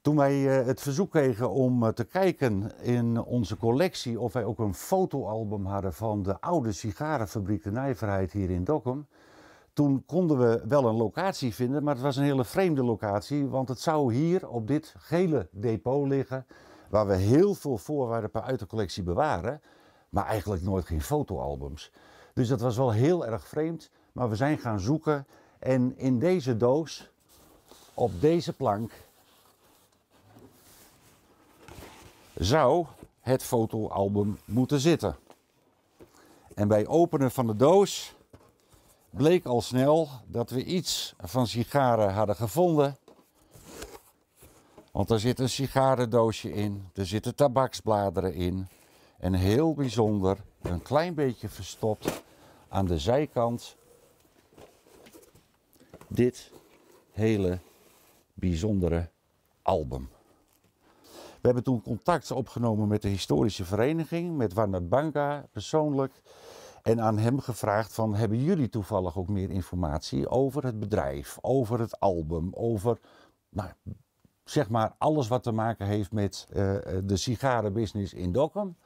Toen wij het verzoek kregen om te kijken in onze collectie of wij ook een fotoalbum hadden van de oude sigarenfabriek De Nijverheid hier in Dokkum. Toen konden we wel een locatie vinden, maar het was een hele vreemde locatie, want het zou hier op dit gele depot liggen, waar we heel veel voorwerpen uit de collectie bewaren, maar eigenlijk nooit geen fotoalbums. Dus dat was wel heel erg vreemd, maar we zijn gaan zoeken en in deze doos, op deze plank, zou het fotoalbum moeten zitten. En bij openen van de doos bleek al snel dat we iets van sigaren hadden gevonden. Want er zit een sigarendoosje in, er zitten tabaksbladeren in. En heel bijzonder, een klein beetje verstopt aan de zijkant, dit hele bijzondere album. We hebben toen contact opgenomen met de historische vereniging, met Warner Banga persoonlijk. En aan hem gevraagd van, hebben jullie toevallig ook meer informatie over het bedrijf, over het album, over zeg maar alles wat te maken heeft met de sigarenbusiness in Dokkum.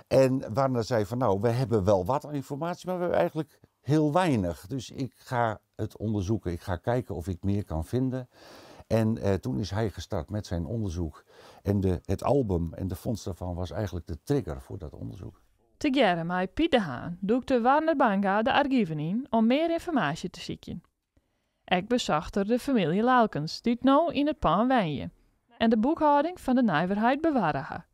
En Warner zei van nou, we hebben wel wat informatie, maar we hebben eigenlijk heel weinig. Dus ik ga het onderzoeken, ik ga kijken of ik meer kan vinden. En toen is hij gestart met zijn onderzoek. En het album en de vondst daarvan was eigenlijk de trigger voor dat onderzoek. Together met Piet de Haan doekte Warner Banga de archieven in om meer informatie te zoeken. Ik bezocht er de familie Laukens, die het nou in het pand wonen en de boekhouding van de nijverheid bewaren.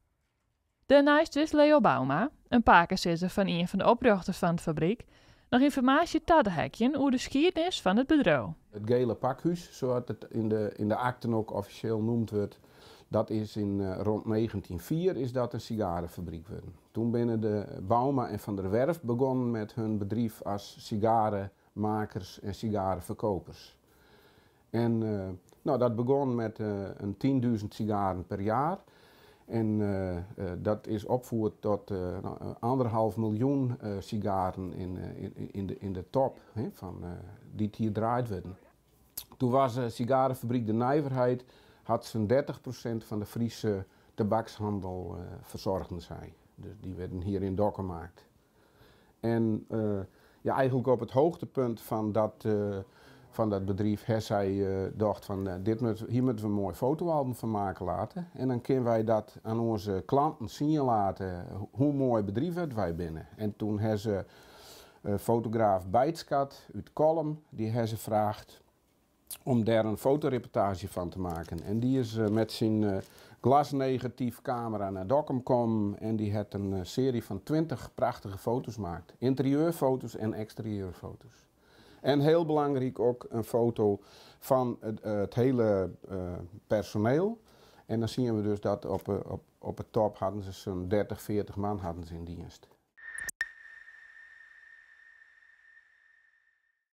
Daarnaast wist Leo Bauma, een pakenzisser van een van de oprichters van de fabriek, nog informatie te hekjen over de geschiedenis van het bedrijf. Het gele pakhuis, zoals het in de akten ook officieel noemd wordt, dat is rond 1904 is dat een sigarenfabriek geworden. Toen binnen de Bauma en Van der Werf begonnen met hun bedrijf als sigarenmakers en sigarenverkopers. En dat begon met een 10.000 sigaren per jaar. En dat is opgevoerd tot 1,5 miljoen sigaren in de top van, die hier draaid werden. Toen was de sigarenfabriek De Nijverheid, had zo'n 30% van de Friese tabakshandel verzorgden zij. Dus die werden hier in Dokkum gemaakt. En eigenlijk op het hoogtepunt van dat bedrijf heeft zij dacht van hier moeten we een mooi fotoalbum van maken laten. En dan kunnen wij dat aan onze klanten zien laten hoe mooi bedrijf het wij binnen. En toen hebben ze fotograaf Beitskat uit Kolm, die hebben ze gevraagd om daar een fotoreportage van te maken. En die is met zijn glasnegatief camera naar Dokkum gekomen en die heeft een serie van 20 prachtige foto's gemaakt. Interieurfoto's en exterieurfoto's. En heel belangrijk ook een foto van het hele personeel. En dan zien we dus dat op het top hadden ze zo'n 30, 40 man hadden ze in dienst.